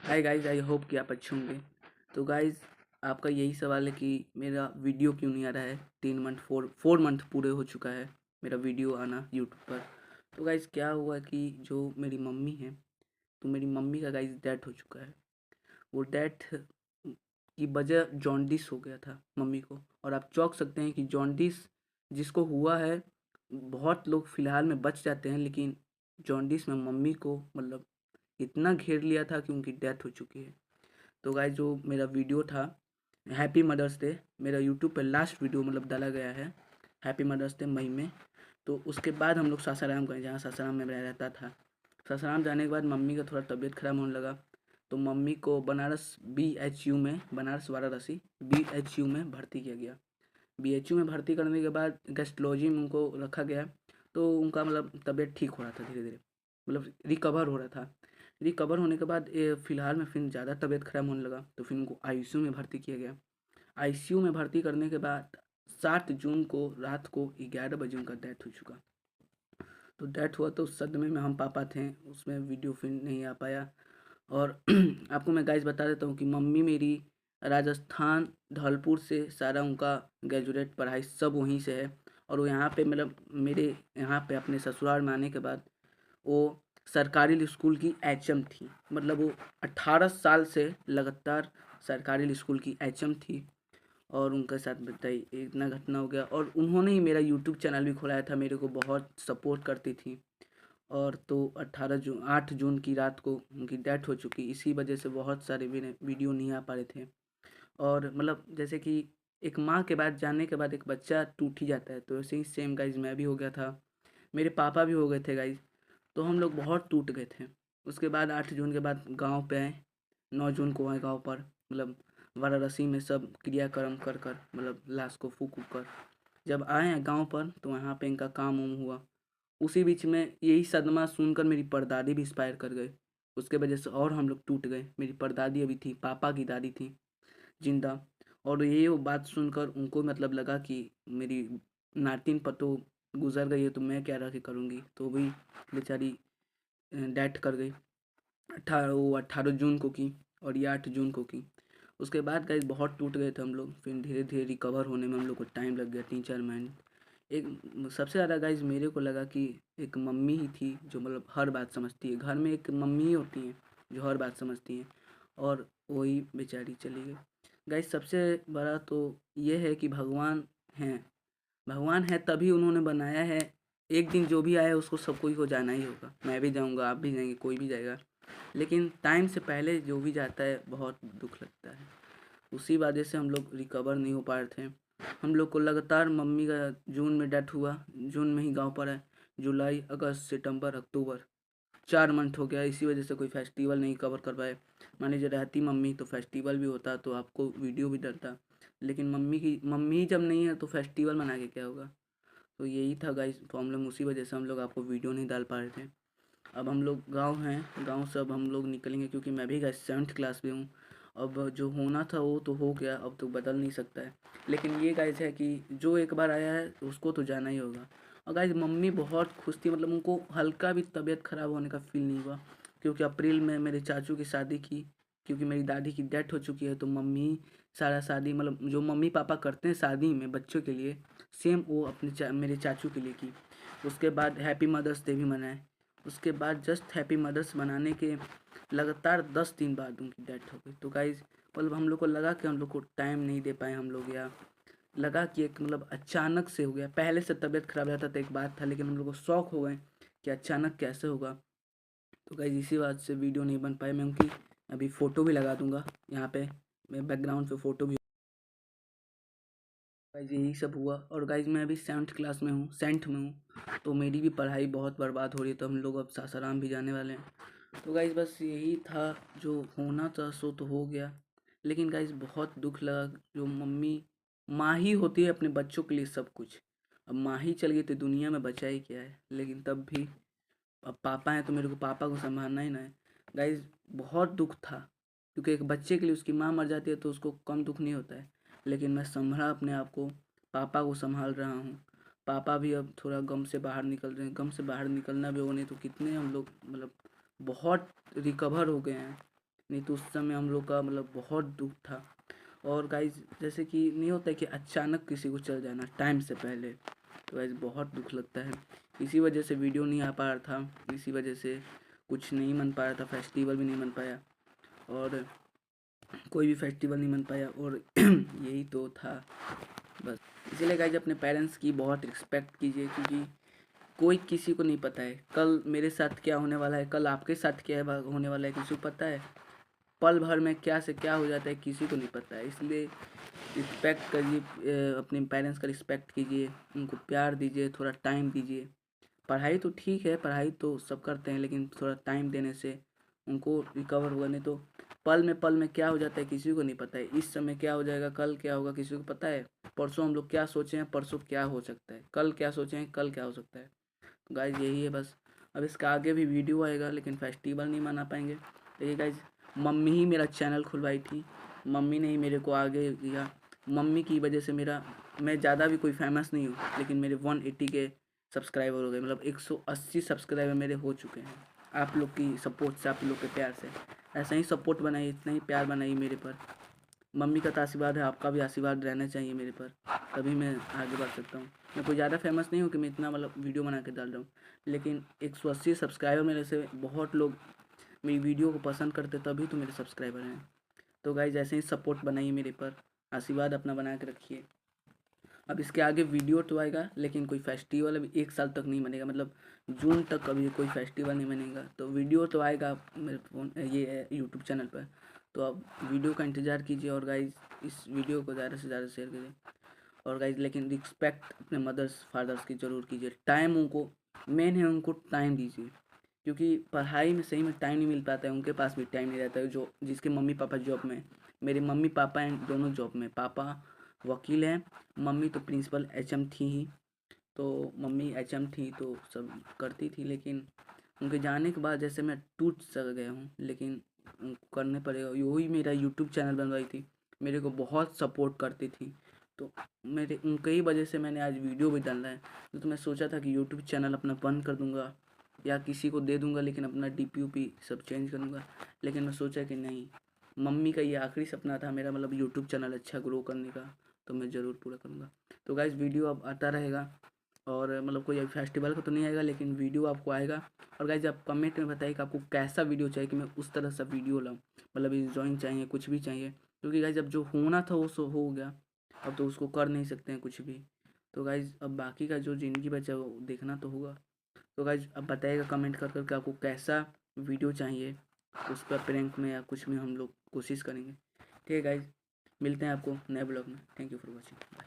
Hi guys, I hope कि आप अच्छे होंगे। तो गाइस, आपका यही सवाल है कि मेरा वीडियो क्यों नहीं आ रहा है। 3 मंथ 4 मंथ पूरे हो चुका है मेरा वीडियो आना यूट्यूब पर। तो गाइस, क्या हुआ कि जो मेरी मम्मी है, तो मेरी मम्मी का गाइस डेथ हो चुका है। वो डेथ की वजह जॉन्डिस हो गया था मम्मी को। और आप चौंक सकते हैं कि जॉन्डिस जिसको हुआ है, बहुत लोग फ़िलहाल में बच जाते हैं, लेकिन जॉन्डिस में मम्मी को मतलब इतना घेर लिया था कि उनकी डेथ हो चुकी है। तो गाइस, जो मेरा वीडियो था हैप्पी मदर्स डे, मेरा यूट्यूब पर लास्ट वीडियो मतलब डाला गया है हैप्पी मदर्स डे मई में। तो उसके बाद हम लोग सासाराम गए, जहाँ सासाराम में मैं रहता था। सासाराम जाने के बाद मम्मी का थोड़ा तबीयत खराब होने लगा, तो मम्मी को बनारस BHU में, बनारस वाराणसी BHU में भर्ती किया गया। BHU में भर्ती करने के बाद गेस्ट्रोलॉजी में उनको रखा गया। तो उनका मतलब तबीयत ठीक हो रहा था, धीरे धीरे मतलब रिकवर हो रहा था। रिकवर होने के बाद फ़िलहाल में फिर ज़्यादा तबीयत खराब होने लगा, तो फिर उनको ICU में भर्ती किया गया। ICU में भर्ती करने के बाद 7 जून को रात को 11 बजे उनका डेथ हो चुका। तो डेथ हुआ तो उस सदमे में हम पापा थे, उसमें वीडियो फिर नहीं आ पाया। और आपको मैं गाइस बता देता हूँ कि मम्मी मेरी राजस्थान धौलपुर से सारा उनका ग्रेजुएट पढ़ाई सब वहीं से है। और वो यहाँ पे मतलब मेरे यहाँ पे अपने ससुराल में आने के बाद वो सरकारी स्कूल की HM थी। मतलब वो 18 साल से लगातार सरकारी स्कूल की HM थी। और उनके साथ बताइए इतना घटना हो गया, और उन्होंने ही मेरा यूट्यूब चैनल भी खोलाया था, मेरे को बहुत सपोर्ट करती थी। और तो 8 जून की रात को उनकी डेथ हो चुकी। इसी वजह से बहुत सारे वीडियो नहीं आ पा रहे थे। और मतलब जैसे कि एक माँ के बाद जाने के बाद एक बच्चा टूट ही जाता है, तो वैसे ही सेम गाइज मैं भी हो गया था, मेरे पापा भी हो गए थे गाइज। तो हम लोग बहुत टूट गए थे। उसके बाद 8 जून के बाद गांव पे आए, 9 जून को आए गांव पर, मतलब वाराणसी में सब क्रियाक्रम कर कर मतलब लाश को फूक उक कर जब आए हैं गांव पर, तो वहाँ पे इनका काम उम हुआ। उसी बीच में यही सदमा सुनकर मेरी परदादी भी एक्सपायर कर गए। उसके वजह से और हम लोग टूट गए। मेरी परदादी अभी थी, पापा की दादी थी जिंदा। और ये वो बात सुनकर उनको मतलब लगा कि मेरी नातिन पतो गुजर गई है, तो मैं क्या रह के करूँगी। तो भी बेचारी डेथ कर गई। 18 जून को की, और ये 8 जून को की। उसके बाद गाइस बहुत टूट गए थे हम लोग, फिर धीरे धीरे रिकवर होने में हम लोग को टाइम लग गया, 3-4 महीने। एक सबसे ज़्यादा गाइस मेरे को लगा कि एक मम्मी ही थी जो मतलब हर बात समझती है। घर में एक मम्मी ही होती है जो हर बात समझती है, और वही बेचारी चली गई। गाइस, सबसे बड़ा तो ये है कि भगवान हैं। भगवान है तभी उन्होंने बनाया है। एक दिन जो भी आए उसको सब कोई को जाना ही होगा। मैं भी जाऊंगा, आप भी जाएंगे, कोई भी जाएगा। लेकिन टाइम से पहले जो भी जाता है बहुत दुख लगता है। उसी वजह से हम लोग रिकवर नहीं हो पा रहे थे। हम लोग को लगातार मम्मी का जून में डेथ हुआ, जून में ही गांव पर है। जुलाई, अगस्त, सितंबर, अक्टूबर, 4 मंथ हो गया। इसी वजह से कोई फेस्टिवल नहीं कवर कर पाए। मान लीजिए रहती मम्मी तो फेस्टिवल भी होता, तो आपको वीडियो भी डलता। लेकिन मम्मी ही जब नहीं है तो फेस्टिवल मना के क्या होगा। तो यही था गाइस प्रॉब्लम, उसी वजह से हम लोग आपको वीडियो नहीं डाल पा रहे थे। अब हम लोग गांव हैं, गांव से अब हम लोग निकलेंगे, क्योंकि मैं भी गाइस 7th क्लास में हूँ। अब जो होना था वो तो हो गया, अब तो बदल नहीं सकता है। लेकिन ये गाइस है कि जो एक बार आया है उसको तो जाना ही होगा। और गाइस, मम्मी बहुत खुश थी, मतलब उनको हल्का भी तबीयत खराब होने का फील नहीं हुआ। क्योंकि अप्रैल में मेरे चाचू की शादी की, क्योंकि मेरी दादी की डेथ हो चुकी है, तो मम्मी सारा शादी मतलब जो मम्मी पापा करते हैं शादी में बच्चों के लिए, सेम वो अपने मेरे चाचू के लिए की। उसके बाद हैप्पी मदर्स डे भी मनाए। उसके बाद जस्ट हैप्पी मदर्स मनाने के लगातार 10 दिन बाद उनकी डेथ हो गई। तो गाइज मतलब हम लोग को लगा कि हम लोग को टाइम नहीं दे पाए हम लोग, या लगा कि एक मतलब अचानक से हो गया। पहले से तबीयत खराब रहता तो एक बात था, लेकिन हम लोग को शौक हो गए कि अचानक कैसे होगा। तो गाइज इसी बात से वीडियो नहीं बन पाए। मैं उनकी अभी फ़ोटो भी लगा दूंगा यहाँ पे, मैं बैकग्राउंड पे फ़ोटो भी। गाइज यही सब हुआ। और गाइज मैं अभी 7th क्लास में हूँ, सेंट में हूँ, तो मेरी भी पढ़ाई बहुत बर्बाद हो रही है। तो हम लोग अब सासाराम भी जाने वाले हैं। तो गाइज बस यही था, जो होना था सो तो हो गया। लेकिन गाइज बहुत दुख लगा, जो मम्मी माँ ही होती है अपने बच्चों के लिए सब कुछ। अब माँ ही चल गई तो दुनिया में बचा ही क्या है। लेकिन तब भी अब पापा हैं तो मेरे को पापा को संभालना ही ना है। गाइज बहुत दुख था, क्योंकि एक बच्चे के लिए उसकी माँ मर जाती है तो उसको कम दुख नहीं होता है। लेकिन मैं संभला अपने आप को, पापा को संभाल रहा हूँ। पापा भी अब थोड़ा गम से बाहर निकल रहे हैं। गम से बाहर निकलना भी होगा, नहीं तो कितने हम लोग मतलब बहुत रिकवर हो गए हैं। नहीं तो उस समय हम लोग का मतलब बहुत दुख था। और गाइज जैसे कि नहीं होता है कि अचानक किसी को चल जाना टाइम से पहले, तो गाइज बहुत दुख लगता है। इसी वजह से वीडियो नहीं आ पा रहा था, इसी वजह से कुछ नहीं मन पा रहा था, फेस्टिवल भी नहीं मन पाया और कोई भी फेस्टिवल नहीं मन पाया और यही तो था बस। इसीलिए गाइज अपने पेरेंट्स की बहुत रिस्पेक्ट कीजिए, क्योंकि कोई किसी को नहीं पता है कल मेरे साथ क्या होने वाला है, कल आपके साथ क्या होने वाला है, किसी को पता है। पल भर में क्या से क्या हो जाता है किसी को नहीं पता है। इसलिए रिस्पेक्ट करिए, अपने पेरेंट्स का रिस्पेक्ट कीजिए, उनको प्यार दीजिए, थोड़ा टाइम दीजिए। पढ़ाई तो ठीक है, पढ़ाई तो सब करते हैं, लेकिन थोड़ा टाइम देने से उनको रिकवर होगा। नहीं तो पल में क्या हो जाता है किसी को नहीं पता है। इस समय क्या हो जाएगा, कल क्या होगा किसी को पता है। परसों हम लोग क्या सोचे हैं, परसों क्या हो सकता है, कल क्या सोचे हैं, कल क्या हो सकता है। तो गाइज यही है बस। अब इसका आगे भी वीडियो आएगा, लेकिन फेस्टिवल नहीं मना पाएंगे। देखिए गाइज, मम्मी ही मेरा चैनल खुलवाई थी, मम्मी ने ही मेरे को आगे किया। मम्मी की वजह से मैं ज़्यादा भी कोई फेमस नहीं हूँ, लेकिन मेरे 180 के सब्सक्राइबर हो गए, मतलब 180 सब्सक्राइबर मेरे हो चुके हैं। आप लोग की सपोर्ट से, आप लोग के प्यार से। ऐसा ही सपोर्ट बनाइए, इतना ही प्यार बनाइए मेरे पर। मम्मी का तो आशीर्वाद है, आपका भी आशीर्वाद रहना चाहिए मेरे पर, तभी मैं आगे बढ़ सकता हूँ। मैं कोई ज़्यादा फेमस नहीं हूँ कि मैं इतना मतलब वीडियो बना के डाल रहा हूँ, लेकिन 180 सब्सक्राइबर मेरे से बहुत लोग मेरी वीडियो को पसंद करते, तभी तो मेरे सब्सक्राइबर हैं। तो गाइज ऐसे ही सपोर्ट बनाइए मेरे पर, आशीर्वाद अपना बना के रखिए। अब इसके आगे वीडियो तो आएगा, लेकिन कोई फेस्टिवल अभी 1 साल तक नहीं बनेगा, मतलब जून तक कभी कोई फेस्टिवल नहीं बनेगा। तो वीडियो तो आएगा मेरे फ़ोन ये यूट्यूब चैनल पर। तो अब वीडियो का इंतज़ार कीजिए और गाइज इस वीडियो को ज़्यादा से ज़्यादा शेयर करिए। और गाइज लेकिन रिस्पेक्ट अपने मदर्स फादर्स की ज़रूर कीजिए। टाइम उनको मेन है, उनको टाइम दीजिए, क्योंकि पढ़ाई में सही में टाइम नहीं मिल पाता है, उनके पास भी टाइम नहीं रहता है। जो जिसके मम्मी पापा जॉब में, मेरे मम्मी पापा हैं दोनों जॉब में, पापा वकील हैं, मम्मी तो प्रिंसिपल एचएम थी ही। तो मम्मी एचएम थी तो सब करती थी, लेकिन उनके जाने के बाद जैसे मैं टूट सा गया हूँ, लेकिन उनको करने पड़ेगा। वही मेरा यूट्यूब चैनल बनवाई थी, मेरे को बहुत सपोर्ट करती थी, तो मेरे उनके ही वजह से मैंने आज वीडियो भी डाला है। तो मैं सोचा था कि यूट्यूब चैनल अपना बंद कर दूंगा या किसी को दे दूंगा, लेकिन अपना डीपी सब चेंज करूँगा। लेकिन मैं सोचा कि नहीं, मम्मी का ये आखिरी सपना था मेरा, मतलब यूट्यूब चैनल अच्छा ग्रो करने का, तो मैं ज़रूर पूरा करूँगा। तो गाइस वीडियो अब आता रहेगा, और मतलब कोई फेस्टिवल का तो नहीं आएगा, लेकिन वीडियो आपको आएगा। और गाइस आप कमेंट में बताइए कि आपको कैसा वीडियो चाहिए, कि मैं उस तरह सा वीडियो लाऊँ, मतलब इंजॉइंग चाहिए, कुछ भी चाहिए। क्योंकि गाइस अब जो होना था वो सो हो गया, अब तो उसको कर नहीं सकते हैं कुछ भी। तो गाइस अब बाकी का जो ज़िंदगी बचा वो देखना तो होगा। तो गाइज अब बताइएगा कमेंट कर कर के आपको कैसा वीडियो चाहिए, उस पर प्रैंक में या कुछ में हम लोग कोशिश करेंगे। ठीक है गाइज, मिलते हैं आपको नए ब्लॉग में। Thank you for watching.